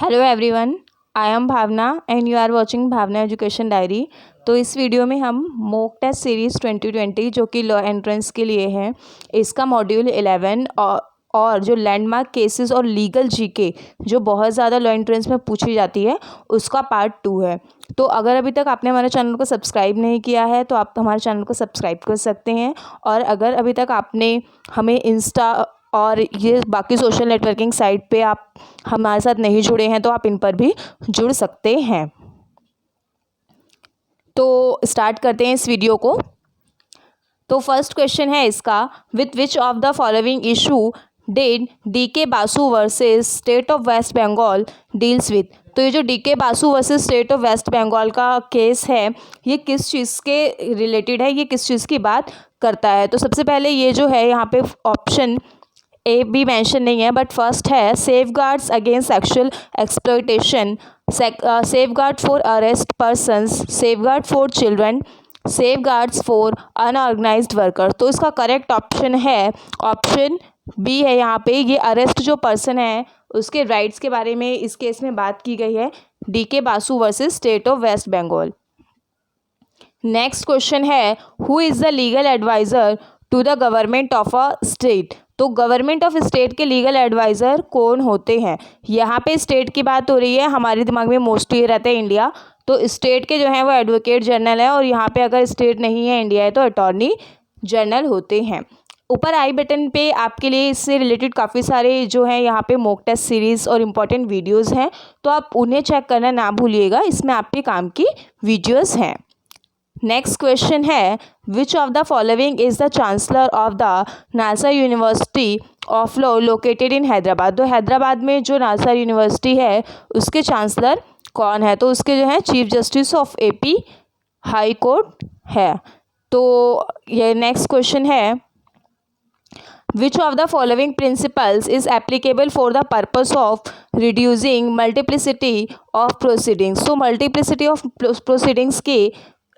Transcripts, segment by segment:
Hello everyone, I am Bhavna and you are watching Bhavna education diary. तो इस video में हम मॉक टेस्ट सीरीज़ 2020 जो कि लॉ एंट्रेंस के लिए है, इसका मॉड्यूल 11 और जो लैंडमार्क केसेस और लीगल जीके जो बहुत ज़्यादा लॉ एंट्रेंस में पूछी जाती है उसका पार्ट 2 है। तो अगर अभी तक आपने हमारे चैनल को सब्सक्राइब नहीं किया है तो आप हमारे चैनल को सब्सक्राइब कर सकते हैं। और अगर अभी तक आपने हमें इंस्टा और ये बाकी सोशल नेटवर्किंग साइट पे आप हमारे साथ नहीं जुड़े हैं तो आप इन पर भी जुड़ सकते हैं। तो स्टार्ट करते हैं इस वीडियो को। तो फर्स्ट क्वेश्चन है इसका, with which of the following issue did DK Basu versus state of West Bengal deals with. तो ये जो DK Basu versus state of West Bengal का केस है, ये किस चीज़ के रिलेटेड है, ये किस चीज़ की बात करता है। तो सबसे पहले ये जो है यहाँ पे ऑप्शन ए बी मेंशन नहीं है, बट फर्स्ट है safe guards against sexual exploitation, safe guard for arrest persons, safe guard for children, safe guards for unorganised worker. तो इसका करेक्ट ऑप्शन है ऑप्शन बी है। यहाँ पे ये अरेस्ट जो पर्सन है उसके राइट्स के बारे में इस केस में बात की गई है, D K Basu versus state of West Bengal. Next question है, who is the legal adviser to the government of a state. तो गवर्नमेंट ऑफ स्टेट के लीगल एडवाइज़र कौन होते हैं। यहाँ पे स्टेट की बात हो रही है, हमारे दिमाग में मोस्टली रहता है इंडिया। तो स्टेट के जो हैं वो एडवोकेट जनरल है, और यहाँ पे अगर स्टेट नहीं है इंडिया है तो अटॉर्नी जनरल होते हैं। ऊपर आई बटन पे आपके लिए इससे रिलेटेड काफ़ी सारे जो हैं यहाँ पे मॉक टेस्ट सीरीज़ और इम्पॉर्टेंट वीडियोज़ हैं, तो आप उन्हें चेक करना ना भूलिएगा, इसमें आपके काम की वीडियोज़ हैं। नेक्स्ट क्वेश्चन है, which of the following is the chancellor of the NALSA university of law located in Hyderabad. तो हैदराबाद में जो नालसा यूनिवर्सिटी है उसके चांसलर कौन है। तो उसके जो है chief justice of AP high court है। तो ये नेक्स्ट क्वेश्चन है, which of the following principles is applicable for the purpose of reducing multiplicity of proceedings। तो multiplicity of proceedings के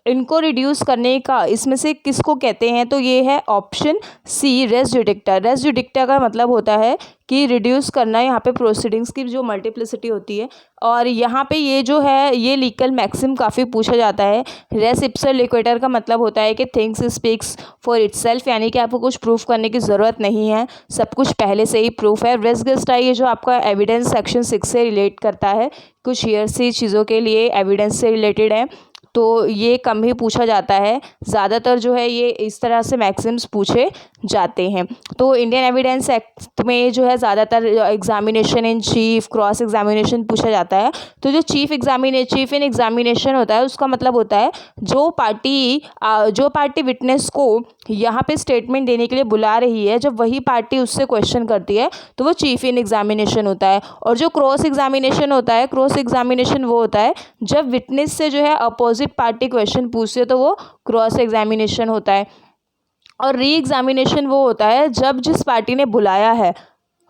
इनको रिड्यूस करने का इसमें से किसको कहते हैं। तो ये है ऑप्शन सी, रेस जुडिक्टा। रेस जुडिक्टा का मतलब होता है कि रिड्यूस करना यहाँ पे प्रोसीडिंग्स की जो मल्टीप्लिसिटी होती है। और यहाँ पे ये जो है ये लीगल मैक्सिम काफ़ी पूछा जाता है। रेस इप्सा लिक्विटर का मतलब होता है कि थिंग्स स्पीक्स फॉर इटसेल्फ, यानी कि आपको कुछ प्रूफ करने की ज़रूरत नहीं है, सब कुछ पहले से ही प्रूफ है। रेस गेस्टा ये जो आपका एविडेंस सेक्शन 6 से रिलेट करता है, कुछ हियरसी चीज़ों के लिए एविडेंस से रिलेटेड है, तो ये कम ही पूछा जाता है। ज़्यादातर जो है ये इस तरह से मैक्सिम्स पूछे जाते हैं। तो इंडियन एविडेंस एक्ट में जो है ज़्यादातर examination in chief, cross examination पूछा जाता है। तो जो चीफ इन एग्जामिनेशन होता है उसका मतलब होता है जो पार्टी विटनेस को यहाँ पे स्टेटमेंट देने के लिए बुला रही है, जब वही पार्टी उससे क्वेश्चन करती है तो वो चीफ इन एग्जामिनेशन होता है। और जो क्रॉस एग्जामिनेशन होता है, क्रॉस एग्जामिनेशन वो होता है जब विटनेस से जो है अपोजिट पार्टी क्वेश्चन पूछती है, तो वो क्रॉस एग्जामिनेशन होता है। और री एग्जामिनेशन वो होता है जब जिस पार्टी ने बुलाया है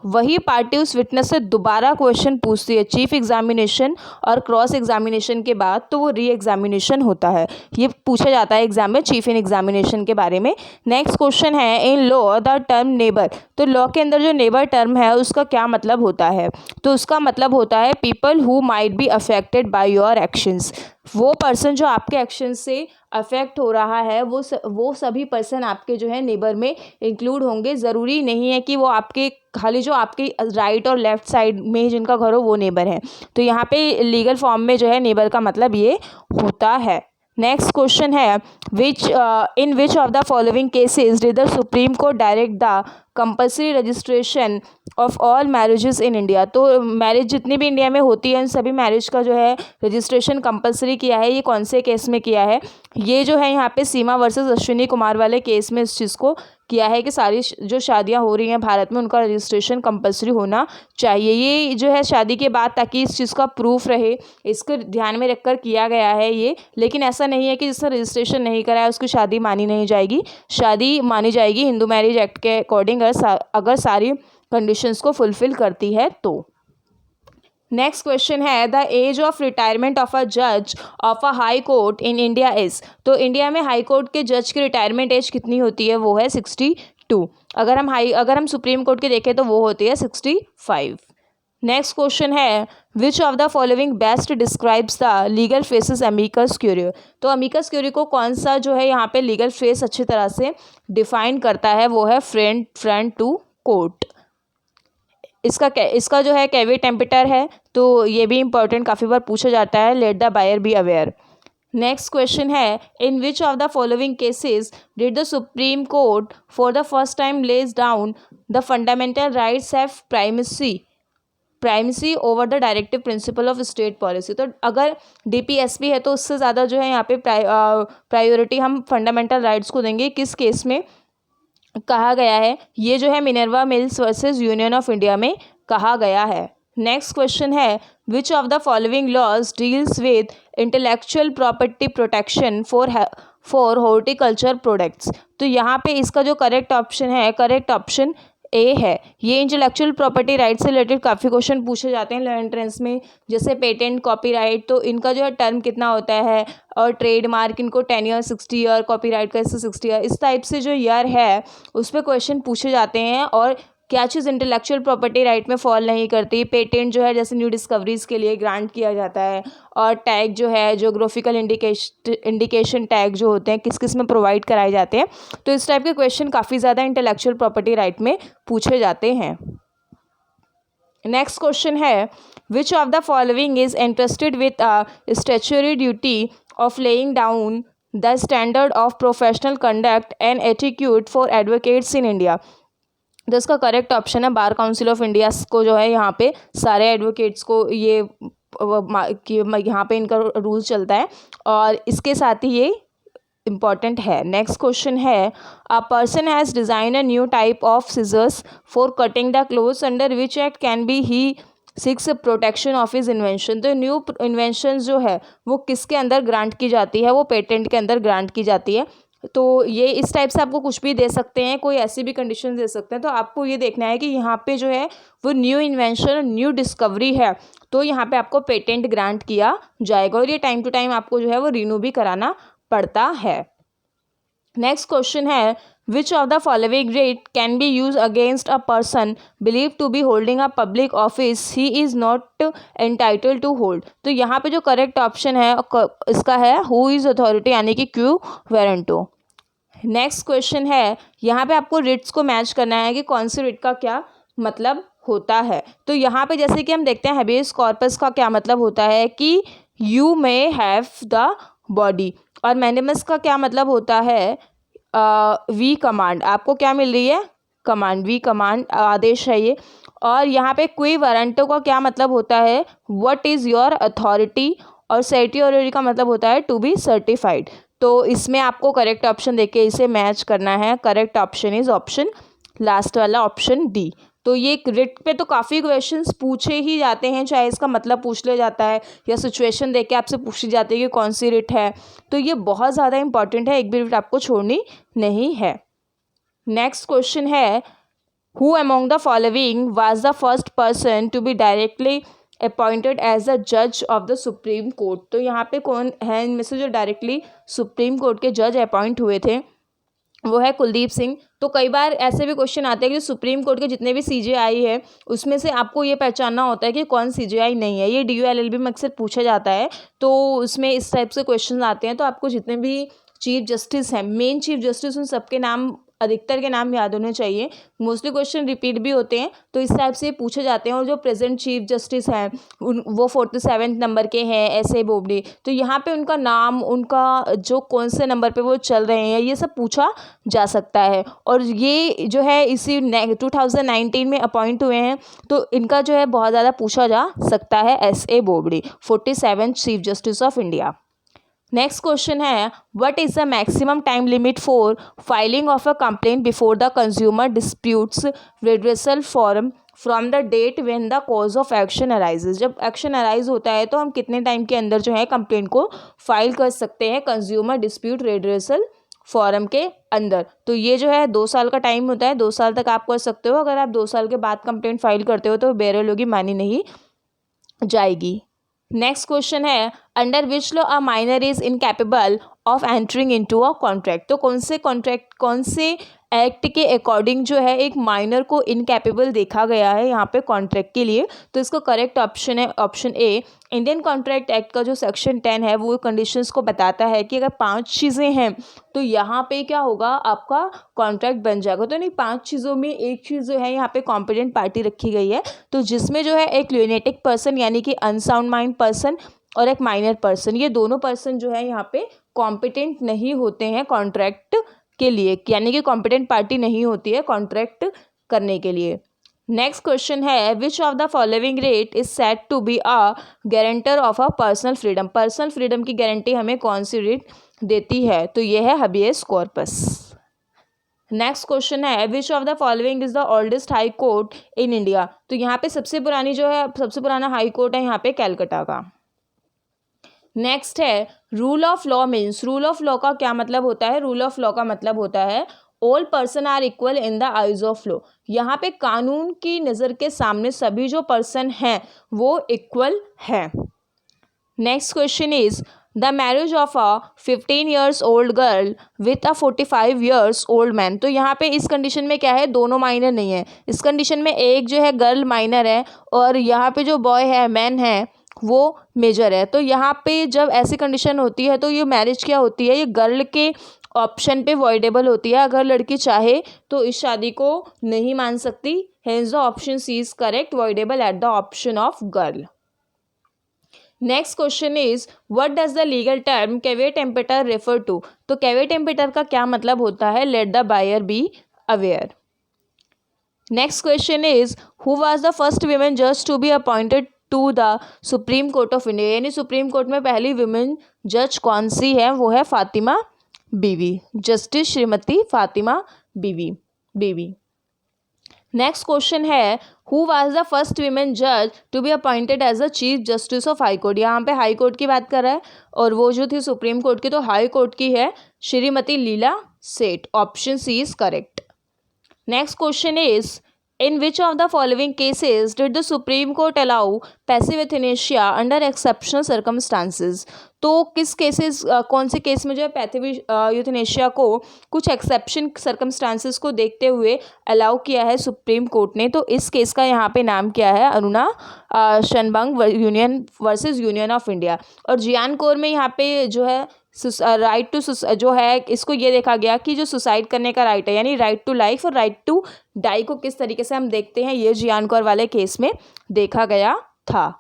वही पार्टी उस विटनेस से दोबारा क्वेश्चन पूछती है चीफ एग्जामिनेशन और क्रॉस एग्जामिनेशन के बाद, तो वो री एग्जामिनेशन होता है। ये पूछा जाता है एग्जाम में चीफ इन एग्जामिनेशन के बारे में। नेक्स्ट क्वेश्चन है, in law the term neighbour. तो लॉ के अंदर जो नेबर टर्म है उसका क्या मतलब होता है। तो उसका मतलब होता है people who might be affected by your actions. वो पर्सन जो आपके एक्शन से अफेक्ट हो रहा है वो सभी पर्सन आपके जो है नेबर में इंक्लूड होंगे। ज़रूरी नहीं है कि वो आपके खाली जो आपके राइट और लेफ़्ट साइड में जिनका घर हो वो नेबर है। तो यहाँ पे लीगल फॉर्म में जो है नेबर का मतलब ये होता है। नेक्स्ट क्वेश्चन है, in which of the following cases did the supreme court direct the compulsory registration of all marriages in India. तो मैरिज जितनी भी इंडिया में होती है उन सभी मैरिज का जो है रजिस्ट्रेशन कंपल्सरी किया है। ये कौन से केस में किया है। ये जो है यहाँ पे सीमा वर्सेस अश्विनी कुमार वाले केस में इस चीज़ को किया है कि सारी जो शादियाँ हो रही हैं भारत में उनका रजिस्ट्रेशन कंपल्सरी होना चाहिए। ये जो है शादी के बाद ताकि इस चीज़ का प्रूफ रहे, इसको ध्यान में रखकर किया गया है ये। लेकिन ऐसा नहीं है कि जिसने रजिस्ट्रेशन नहीं कराया उसकी शादी मानी नहीं जाएगी, शादी मानी जाएगी हिंदू मैरिज एक्ट के अकॉर्डिंग अगर सारी कंडीशंस को फुलफिल करती है तो। नेक्स्ट क्वेश्चन है, the age of retirement of a जज of a high court in India is. तो इंडिया में हाई कोर्ट के जज की रिटायरमेंट एज कितनी होती है, वो है 62। अगर हम सुप्रीम कोर्ट की देखें तो वो होती है 65। नेक्स्ट क्वेश्चन है which of the following best describes the legal faces amicus curiae. तो अमिकस क्यूरी को कौन सा जो है यहाँ पे लीगल फेस अच्छी तरह से डिफाइन करता है, वो है फ्रंट टू कोर्ट। इसका जो है कैविट टेम्पेटर है, तो ये भी इंपॉर्टेंट काफ़ी बार पूछा जाता है, let the buyer be aware. Next question है in which of the following cases did the supreme court for the first time lays down the fundamental rights have primacy over the directive principle of state policy. तो अगर DPSP है तो उससे ज़्यादा जो है यहाँ पे प्रायोरिटी हम फंडामेंटल राइट्स को देंगे। किस केस में कहा गया है, ये जो है Minerva Mills versus union of India में कहा गया है। नेक्स्ट क्वेश्चन है which of the following laws deals with intellectual property protection for horticulture products. तो यहाँ पे इसका जो करेक्ट ऑप्शन है, करेक्ट ऑप्शन ए है। ये इंटेलेक्चुअल प्रॉपर्टी राइट से रिलेटेड काफ़ी क्वेश्चन पूछे जाते हैं एंट्रेंस में, जैसे पेटेंट, कॉपीराइट, तो इनका जो है टर्म कितना होता है, और ट्रेडमार्क इनको 10 ईयर, 60 ईयर, कॉपीराइट का इससे 60 ईयर, इस टाइप से जो ईयर है उस पर क्वेश्चन पूछे जाते हैं। और क्या चीज़ इंटेलेक्चुअल प्रॉपर्टी राइट में फॉल नहीं करती, पेटेंट जो है जैसे न्यू डिस्कवरीज के लिए ग्रांट किया जाता है, और टैग जो है जोग्राफिकल इंडिकेशन टैग जो होते हैं किस किस में प्रोवाइड कराए जाते हैं। तो इस टाइप के क्वेश्चन काफ़ी ज़्यादा इंटेलेक्चुअल प्रॉपर्टी राइट में पूछे जाते हैं। नेक्स्ट क्वेश्चन है which of the following is interested with statutory duty of laying down the standard of professional conduct and attitude for advocates in India. तो इसका करेक्ट ऑप्शन है बार काउंसिल ऑफ इंडिया को जो है यहाँ पे सारे एडवोकेट्स को ये यहाँ पे इनका रूल चलता है, और इसके साथ ही ये इम्पॉर्टेंट है। नेक्स्ट क्वेश्चन है a person has design a new type of scissors for cutting the clothes under which act can be he six protection of his invention. तो न्यू इन्वेंशन जो है वो किसके अंदर ग्रांट की जाती है, वो पेटेंट के अंदर ग्रांट की जाती है। तो ये इस टाइप से आपको कुछ भी दे सकते हैं, कोई ऐसी भी कंडीशन दे सकते हैं। तो आपको ये देखना है कि यहाँ पे जो है वो न्यू इन्वेंशन, न्यू डिस्कवरी है, तो यहाँ पे आपको पेटेंट ग्रांट किया जाएगा, और ये टाइम टू टाइम आपको जो है वो रिन्यू भी कराना पड़ता है। नेक्स्ट क्वेश्चन है which of the following writ can be use against a person believe to be holding a public office he is not entitle to hold. तो यहाँ पे जो करेक्ट ऑप्शन है इसका है हु इज़ अथॉरिटी, यानी कि क्यू वेरेंटो। नेक्स्ट क्वेश्चन है यहाँ पे आपको रिट्स को मैच करना है कि कौन सी रिट का क्या मतलब होता है। तो यहाँ पे जैसे कि हम देखते हैं हैबेस कॉर्पस का क्या मतलब होता है कि you may have the body, और मैंडेमस का क्या मतलब होता है वी कमांड, आपको क्या मिल रही है, कमांड, वी कमांड आदेश है ये। और यहाँ पे क्वी वारंटो का क्या मतलब होता है व्हाट इज़ योर अथॉरिटी, और सर्टियोरी का मतलब होता है टू बी सर्टिफाइड। तो इसमें आपको करेक्ट ऑप्शन देके इसे मैच करना है। Correct option is option last वाला, ऑप्शन डी। तो ये रिट पे तो काफ़ी क्वेश्चंस पूछे ही जाते हैं, चाहे इसका मतलब पूछ लिया जाता है या सिचुएशन देख के आपसे पूछी जाती है कि कौन सी रिट है। तो ये बहुत ज़्यादा इंपॉर्टेंट है, एक भी रिट आपको छोड़नी नहीं है। नेक्स्ट क्वेश्चन है who among the following was the first person to be directly appointed as the जज ऑफ द सुप्रीम कोर्ट। तो यहाँ पे कौन है इनमें से जो डायरेक्टली सुप्रीम कोर्ट के जज अपॉइंट हुए थे, वो है कुलदीप सिंह। तो कई बार ऐसे भी क्वेश्चन आते हैं कि सुप्रीम कोर्ट के जितने भी सीजेआई है उसमें से आपको ये पहचानना होता है कि कौन सीजेआई नहीं है। ये DU-LLB में अक्सर पूछा जाता है, तो उसमें इस टाइप से क्वेश्चन आते हैं। तो आपको जितने भी चीफ जस्टिस हैं, मेन चीफ जस्टिस, उन सबके नाम, अधिकतर के नाम याद होने चाहिए। मोस्टली क्वेश्चन रिपीट भी होते हैं, तो इस टाइप से पूछे जाते हैं। और जो प्रेजेंट चीफ जस्टिस हैं वो 47 नंबर के हैं SA बोबडे। तो यहाँ पे उनका नाम, उनका जो कौन से नंबर पे वो चल रहे हैं, ये सब पूछा जा सकता है। और ये जो है इसी 2019 में अपॉइंट हुए हैं, तो इनका जो है बहुत ज़्यादा पूछा जा सकता है SA Bobde, 47 chief justice of India. Next question है what is the maximum time limit for filing of a complaint before the consumer disputes redressal forum from the date when the cause of action arises. जब action arise होता है तो हम कितने time के अंदर जो है कंप्लेंट को फाइल कर सकते हैं कंज्यूमर डिस्प्यूट रिड्रेसल फॉरम के अंदर। तो ये जो है 2 साल का टाइम होता है, 2 साल तक आप कर सकते हो। अगर आप 2 साल के बाद कंप्लेंट फाइल करते हो तो बेरल होगी, मानी नहीं जाएगी। नेक्स्ट क्वेश्चन है under which law a minor is incapable of entering into a contract. तो कौन से एक्ट के अकॉर्डिंग जो है एक माइनर को इनकैपेबल देखा गया है यहाँ पे कॉन्ट्रैक्ट के लिए। तो इसका करेक्ट ऑप्शन है option A. Indian contract act का जो सेक्शन 10 है वो कंडीशंस को बताता है कि अगर 5 चीज़ें हैं तो यहाँ पे क्या होगा, आपका कॉन्ट्रैक्ट बन जाएगा। तो नहीं, 5 चीज़ों में एक चीज़ जो है यहाँ पे कॉम्पिटेंट पार्टी रखी गई है, तो जिसमें जो है एक ल्यूनेटिक पर्सन यानी कि अनसाउंड माइंड पर्सन और एक माइनर पर्सन, ये दोनों पर्सन जो है यहाँ पे कॉम्पिटेंट नहीं होते हैं कॉन्ट्रैक्ट के लिए, यानी कि कॉम्पिटेंट पार्टी नहीं होती है कॉन्ट्रैक्ट करने के लिए। नेक्स्ट क्वेश्चन है which of the following writ is said to be a guarantor of a personal freedom. Personal freedom की गारंटी हमें कौन सी रेट देती है, तो ये है हबियस कॉर्पस। नेक्स्ट क्वेश्चन है which of the following is the oldest high court in India. तो यहाँ पे सबसे पुराना हाई कोर्ट है यहाँ पे कैलकाटा का। नेक्स्ट है rule of law means. Rule of law का क्या मतलब होता है? रूल ऑफ लॉ का मतलब होता है all person are equal in the eyes of law. यहाँ पे कानून की नज़र के सामने सभी जो पर्सन हैं वो इक्वल है। Next question is the marriage of a 15 years old girl with a 45 years old man. तो यहाँ पे इस कंडीशन में क्या है, दोनों माइनर नहीं है। इस कंडीशन में एक जो है गर्ल माइनर है और यहाँ पे जो बॉय है मैन है वो मेजर है। तो यहाँ पे जब ऐसी कंडीशन होती है तो ये मैरिज क्या होती है, ये गर्ल के ऑप्शन पे वॉइडेबल होती है। अगर लड़की चाहे तो इस शादी को नहीं मान सकती। Hence the option C is correct, voidable at the option of girl. Next question is what does the legal term caveat emptor refer to. तो कैविएट एम्पेटर का क्या मतलब होता है, let the buyer be aware. Next question is who was the first women जज to be appointed to the supreme court of India. यानी supreme court में पहली वुमेन जज कौन सी है, वो है फातिमा बीवी, justice Shrimati Fatima Beevi. Next question है who was the first women जज to be appointed as the chief justice of high court. यहाँ पे हाई कोर्ट की बात कर रहा है और वो जो थी सुप्रीम कोर्ट की, तो हाई कोर्ट की है Shrimati Leela Seth. Option C is correct. Next question is in which of the following cases did the Supreme Court allow passive euthanasia under exceptional circumstances। तो किस केसेस कौन से केस में जो है पैसिव यूथनेशिया को कुछ एक्सेप्शन सर्कमस्टांसेस को देखते हुए अलाउ किया है सुप्रीम कोर्ट ने। तो इस केस का यहाँ पे नाम क्या है, Aruna Shanbaug union versus union of India. और जियान कोर में यहाँ पे जो है राइट टू जो है इसको ये देखा गया कि जो सुसाइड करने का राइट है, यानी राइट टू लाइफ और राइट टू डाई को किस तरीके से हम देखते हैं, ये जियान कोर वाले केस में देखा गया था।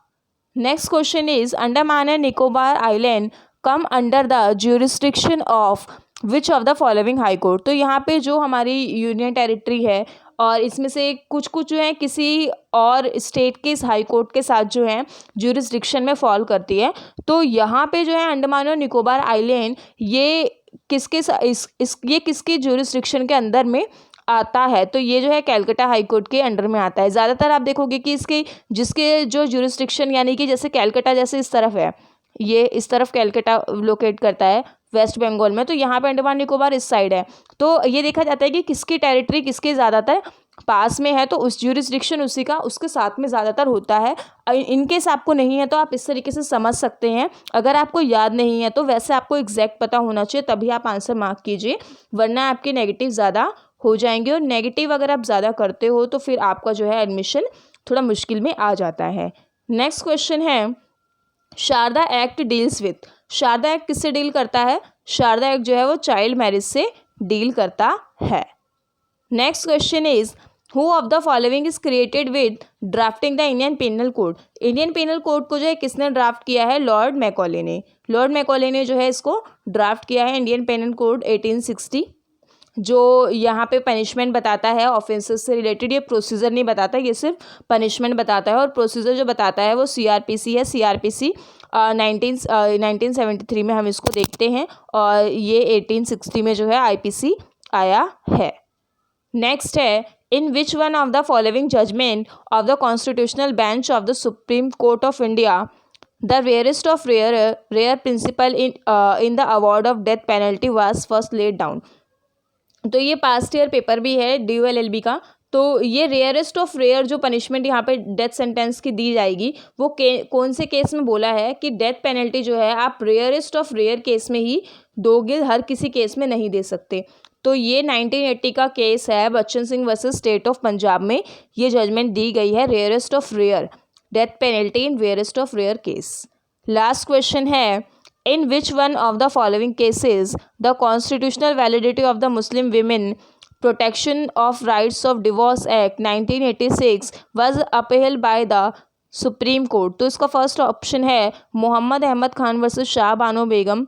Next question is Andaman and Nicobar island come under the jurisdiction of which of the following high court. तो यहाँ पे जो हमारी यूनियन टेरिटरी है और इसमें से कुछ जो है किसी और स्टेट के इस हाई कोर्ट के साथ जो है ज्यूरिस्डिक्शन में फॉल करती है। तो यहाँ पे जो है अंडमान और निकोबार आइलैंड ये किसके ज्यूरिस्डिक्शन के अंदर में आता है, तो ये जो है कैलकाटा हाई कोर्ट के अंडर में आता है। ज़्यादातर आप देखोगे कि जिसके जो ज्यूरिस्डिक्शन यानी कि जैसे कैलकाटा जैसे इस तरफ है, ये इस तरफ कैलकाटा लोकेट करता है वेस्ट बंगाल में, तो यहाँ पे अंडमान निकोबार इस साइड है। तो ये देखा जाता है कि किसकी टेरिटरी किसके ज़्यादातर पास में है, तो उस ज्यूरिस्डिक्शन उसी का उसके साथ में ज़्यादातर होता है। इनकेस आपको नहीं है तो आप इस तरीके से समझ सकते हैं। अगर आपको याद नहीं है तो वैसे आपको एग्जैक्ट पता होना चाहिए, तभी आप आंसर मार्क कीजिए, वरना आपके नेगेटिव ज़्यादा हो जाएंगे। और नेगेटिव अगर आप ज़्यादा करते हो तो फिर आपका जो है एडमिशन थोड़ा मुश्किल में आ जाता है। नेक्स्ट क्वेश्चन है Sharda act deals with. Sharda act किससे डील करता है? शारदा एक्ट जो है वो चाइल्ड मैरिज से डील करता है। Next question is who of the following is created with drafting the Indian penal code. Indian penal code को जो है किसने ड्राफ्ट किया है? लॉर्ड मैकॉले ने। लॉर्ड मैकॉले ने जो है इसको ड्राफ्ट किया है इंडियन पेनल कोड 1860, जो यहाँ पे पनिशमेंट बताता है ऑफेंसेस से रिलेटेड। ये प्रोसीजर नहीं बताता, ये सिर्फ पनिशमेंट बताता है। और प्रोसीजर जो बताता है वो CRPC है। CRPC 1973 में हम इसको देखते हैं और ये 1860 में जो है IPC आया है। नेक्स्ट है in which one of the following judgement of the constitutional bench of the supreme court of India the rarest of rare principle in the award of death penalty was first laid down. तो ये past year paper भी है DULLB का, तो ये rarest of rare जो punishment यहाँ पे डेथ सेंटेंस की दी जाएगी वो कौन से केस में बोला है कि डेथ पेनल्टी जो है आप रेयरेस्ट ऑफ रेयर केस में ही दोगे, हर किसी केस में नहीं दे सकते। तो ये 1980 का केस है Bachan Singh versus state of Punjab में ये जजमेंट दी गई है, rarest of rare, death penalty in rarest of rare case. Last question है, in which one of the following cases the constitutional validity of the Muslim women protection of rights of divorce act 1986 was upheld by the supreme court. तो इसका first option है Mohammad Ahmed Khan versus Shah Bano Begum,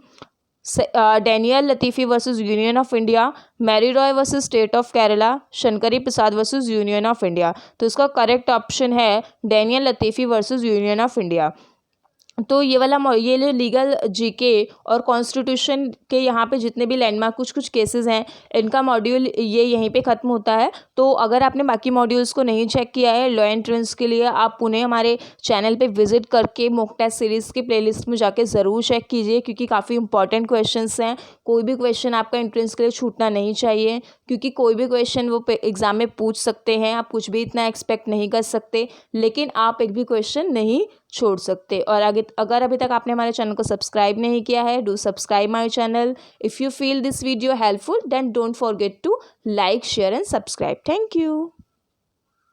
Daniel Latifi versus union of India, Mary Roy versus state of Kerala, Shankari Prasad versus union of India. तो इसका correct option है Daniel Latifi versus union of India. तो ये वाला ये लीगल जीके और कॉन्स्टिट्यूशन के यहाँ पे जितने भी लैंडमार्क कुछ केसेस हैं इनका मॉड्यूल ये यहीं पे ख़त्म होता है। तो अगर आपने बाकी मॉड्यूल्स को नहीं चेक किया है लॉ एंट्रेंस के लिए, आप पुनः हमारे चैनल पे विजिट करके मॉक टेस्ट सीरीज़ के प्लेलिस्ट में जाके ज़रूर चेक कीजिए, क्योंकि काफ़ी इंपॉर्टेंट क्वेश्चंस हैं। कोई भी क्वेश्चन आपका एंट्रेंस के लिए छूटना नहीं चाहिए, क्योंकि कोई भी क्वेश्चन वो एग्ज़ाम में पूछ सकते हैं। आप कुछ भी इतना एक्सपेक्ट नहीं कर सकते, लेकिन आप एक भी क्वेश्चन नहीं छोड़ सकते। और अगर अभी तक आपने हमारे चैनल को सब्सक्राइब नहीं किया है, do subscribe my channel. If you feel this video helpful then don't forget to like, share and subscribe. Thank you.